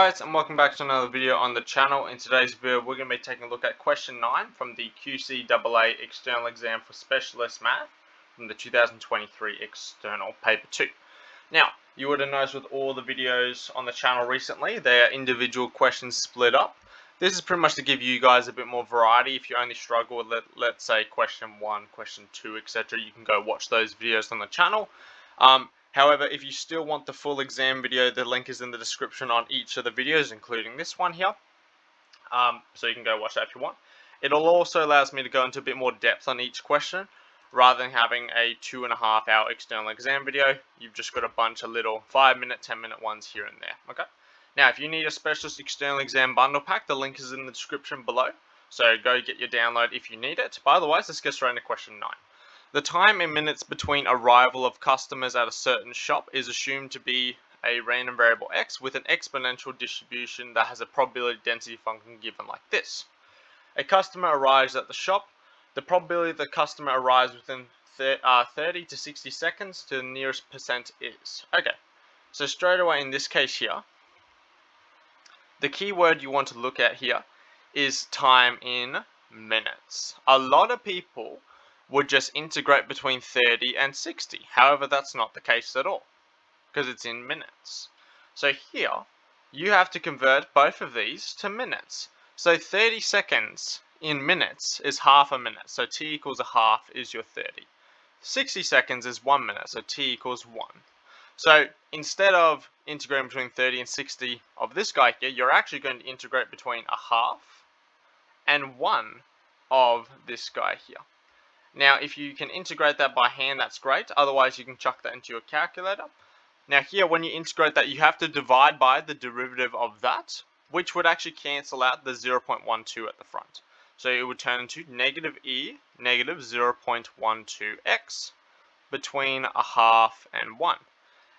Guys, and welcome back to another video on the channel. In today's video we're going to be taking a look at question 9 from the QCAA External Exam for Specialist Math from the 2023 External Paper 2. Now, you would have noticed with all the videos on the channel recently, they are individual questions split up. This is pretty much to give you guys a bit more variety. If you only struggle with, let's say, question 1, question 2, etc., you can go watch those videos on the channel. However, if you still want the full exam video, the link is in the description on each of the videos, including this one here. So you can go watch that if you want. It'll also allows me to go into a bit more depth on each question, rather than having a 2.5 hour external exam video. You've just got a bunch of little 5-minute, 10-minute ones here and there. Okay. Now, if you need a specialist external exam bundle pack, the link is in the description below. So go get your download if you need it. But otherwise, let's get straight into question 9. The time in minutes between arrival of customers at a certain shop is assumed to be a random variable x with an exponential distribution that has a probability density function given like this. A customer arrives at the shop. The probability the customer arrives within 30 to 60 seconds to the nearest percent is. Okay, so straight away in this case here, the key word you want to look at here is time in minutes. A lot of people would just integrate between 30 and 60. However, that's not the case at all, because it's in minutes. So here, you have to convert both of these to minutes. So 30 seconds in minutes is half a minute. So t equals a half is your 30. 60 seconds is 1 minute. So t equals 1. So instead of integrating between 30 and 60 of this guy here, you're actually going to integrate between a half and 1 of this guy here. Now, if you can integrate that by hand, that's great. Otherwise, you can chuck that into your calculator. Now here, when you integrate that, you have to divide by the derivative of that, which would actually cancel out the 0.12 at the front. So it would turn into negative e negative 0.12x between a half and 1.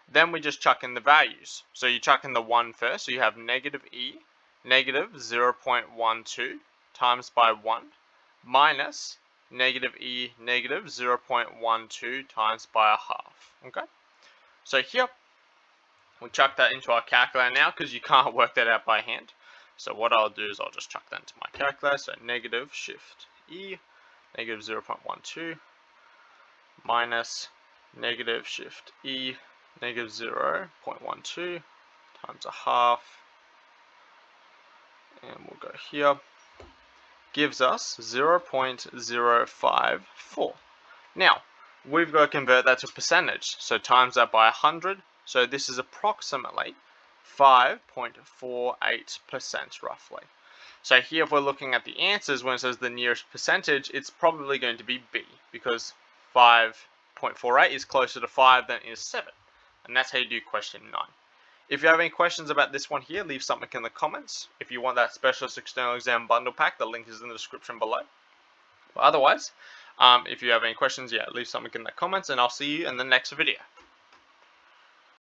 Then we just chuck in the values. So you chuck in the 1 first, so you have negative e negative 0.12 times by 1 minus negative e negative 0.12 times by a half. Okay, so here we'll chuck that into our calculator now, because you can't work that out by hand. So what I'll do is I'll just chuck that into my calculator. So negative shift e negative 0.12 minus negative shift e negative 0.12 times a half, and we'll go here, gives us 0.054. Now, we've got to convert that to percentage, so times that by 100, so this is approximately 5.48% roughly. So here, if we're looking at the answers, when it says the nearest percentage, it's probably going to be B, because 5.48 is closer to 5 than is 7, and that's how you do question 9. If you have any questions about this one here, leave something in the comments. If you want that specialist external exam bundle pack, the link is in the description below. But otherwise, if you have any questions, leave something in the comments, and I'll see you in the next video.